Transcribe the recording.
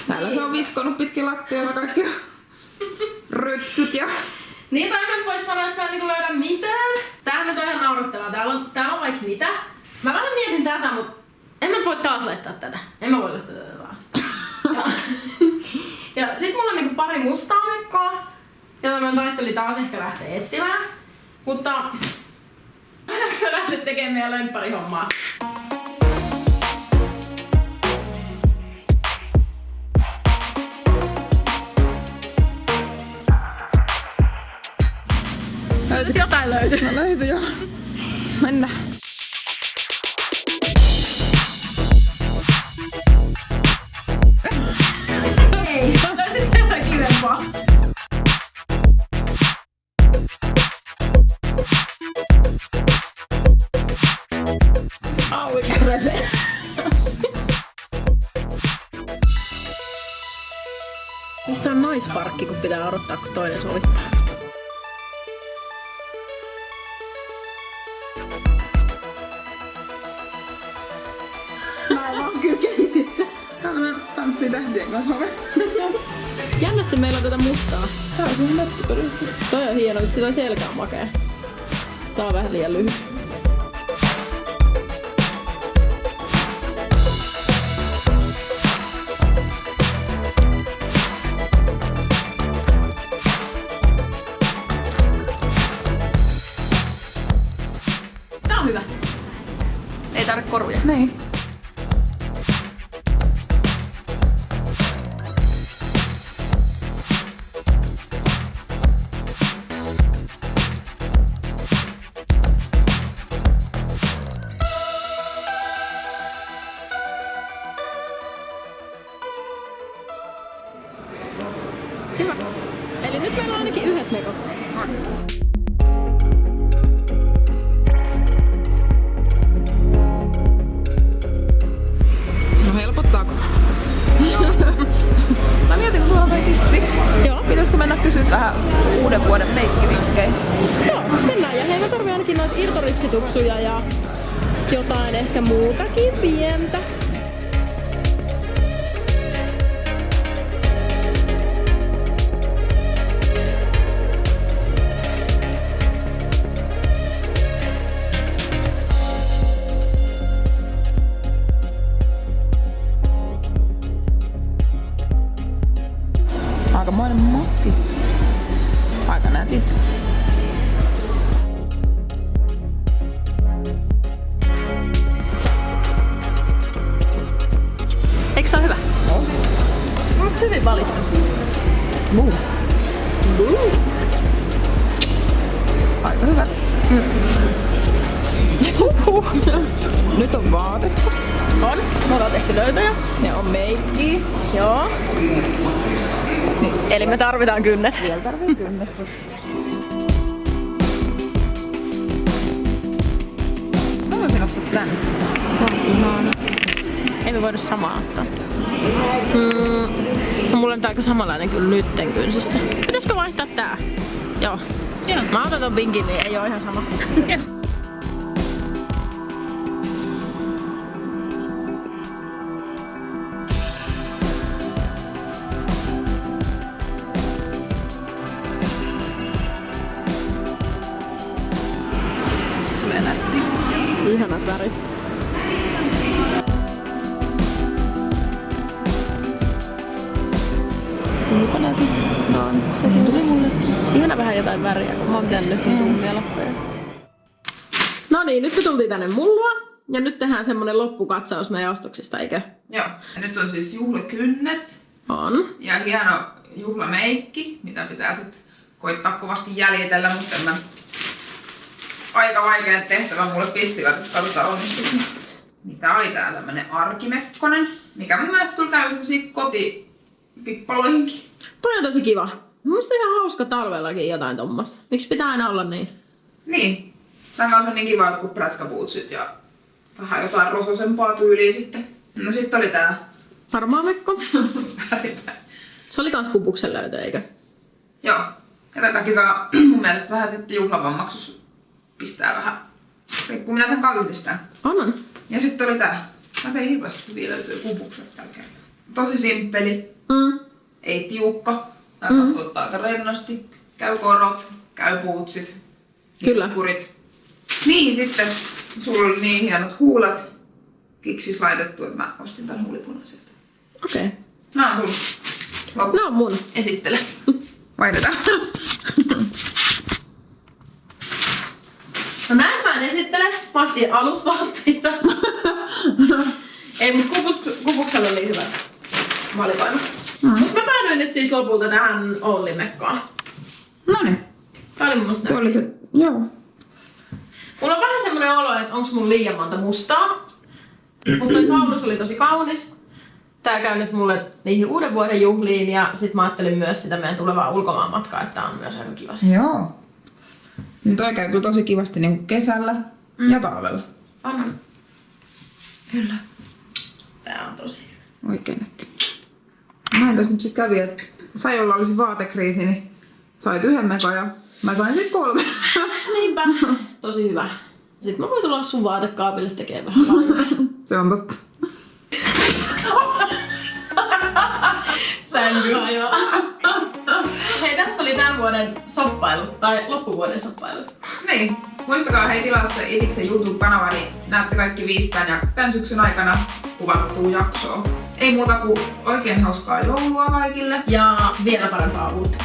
Täällä se on viskonut pitkin lattialla kaikki rytkyt ja... Niin, tai mä en voi sanoa, että mä en niinku löydä mitään. Täällä nyt on ihan naurettavaa. Täällä on vaikka mitä. Mä vähän mietin tätä, mut en mä voi taas laittaa tätä. En mä voi laittaa tätä taas. Ja sit mulla on niinku pari mustaa mekkoa, jota mä ajattelin taas ehkä lähteä etsimään. Mutta... Voidaanko mä lähteä tekemään meidän lempparihommaa? Nyt jotain löytyy. No löytyi jo. Mennään. Ei, löysit sä jotain kivempaa? Auiksi repee. Missä on naisparkki, kun pitää odottaa, kun toinen sovittaa? Mä vaan kykenisin. Tanssii tähtien kanssa ove. Jännästi meillä on tätä mustaa. Tää on sun nättipäri. Toi on hieno, että sillä selkä on makea. Tää on vähän liian lyhyt. Tää on hyvä. Ei tarvitse koruja. Niin. Hyvä. Eli nyt meillä on ainakin yhdet mekot. No helpottaako? Mä mietin, kun tuolla on vitsi. Joo. Pitäisikö mennä kysyä vähän uuden vuoden meikkivinkkejä? Joo, mennään. Ja hei, mä tarvii ainakin noita irtoripsituksuja ja jotain ehkä muutakin pientä. Aikamoinen maski. Aika nätit. Eikö se ole hyvä? No. Musta hyvin valittu. Muu. Aika hyvät. Nyt on vaatetta. On. Me ollaan tehty löytöjä. Ne on meikkiä. Joo. Eli me tarvitaan kynnet. Vielä tarvii kynnet. Mä voisin ottaa tän. Se on ihana. Ei me voida samaa ottaa. No, mulla on aika samanlainen kyllä nytten kynsissä. Pitäisikö vaihtaa tää? Joo. Mä otan ton pinkin, niin ei oo ihan sama. Tulee nätti. Ihanat värit. Tulipa nätit. No, tässä tuli mulle. Ihana vähän jotain väriä, kun mä oon pitänyt nyt tummia lappuja. No niin, nyt me tultiin tänne mullua. Ja nyt tehdään semmonen loppukatsaus meidän ostoksista, eikö? Joo. Ja nyt on siis juhlakynnet. On. Ja hieno juhlameikki, mitä pitää sit koittaa kovasti jäljitellä, mutta en mä... Aika vaikea tehtävä mulle pistivät, että katsotaan onnistuuko. Niin tää oli tää tämmönen arkimekkonen, mikä mun mielestä kyllä käy semmosia kotipippaloihinkin. Toi on tosi kiva. Musta ihan hauska talvellakin jotain tommosta. Miksi pitää aina olla niin? Niin. Tän kanssa on niin kiva, että kun prätkäpuutsit ja vähän jotain rosasempaa tyyliä sitten. No sit oli tää Harmaa mekko. väritää. Se oli kans Kupuksen löytö, eikö? Joo. Ja tätäkin saa mun mielestä vähän sitten juhlavammaksi, pistää vähän. Riippuu mitä sen kanssa yhdistää. On. Ja sitten oli tää. Mä tein hirveästi hyviä löytyy Kupuksen jälkeen. tosi simppeli, ei tiukka. Tää kasvattaa aika rennosti. Käy korot, käy puutsit, Kyllä. kurit. Niihin sitten, sulla oli niin hienot huulet kiksis laitettu, että mä ostin tän huulipunaiselta. Okei. Okay. Nää on sun. Nää on mun. Esittele. Vaihdetaan. No näin mä en esittele. Mä ostin alusvaatteita. Ei, mut kupuksella oli hyvä valikoima. Mut mä päädyin nyt siis lopulta tähän Olli-mekkaan. Noniin. Tää oli mun mielestä. Se oli se, joo. Mulla on vähän semmonen olo, että onks mun liian monta mustaa. Mutta toi kaulus oli tosi kaunis. Tää käy nyt mulle niihin uuden vuoden juhliin ja sit mä ajattelin myös sitä meidän tulevaa ulkomaanmatkaa, että tää on myös aika kiva. Joo. Niin toi käy kyllä tosi kivasti niin kesällä ja talvella. On. Kyllä. Tää on tosi hyvä. Oikein nätti. Mä tässä nyt sit kävi, että Sajolla olisi vaatekriisi, niin sait 1 mekan ja mä sain sit 3. Niinpä. Tosi hyvä. Sitten mä voin tulla sun vaatekaapille tekemään vähän lainoja. Se on totta. Sänky hajoaa. Hei, tässä oli tämän vuoden shoppailut, tai loppuvuoden shoppailut. Niin, muistakaa hei tilata se Itiksen YouTube-kanava, niin näette kaikki 5 tän syksyn aikana kuvattua jaksoa. Ei muuta kuin oikein hauskaa joulua kaikille. Ja vielä parempaa uutta.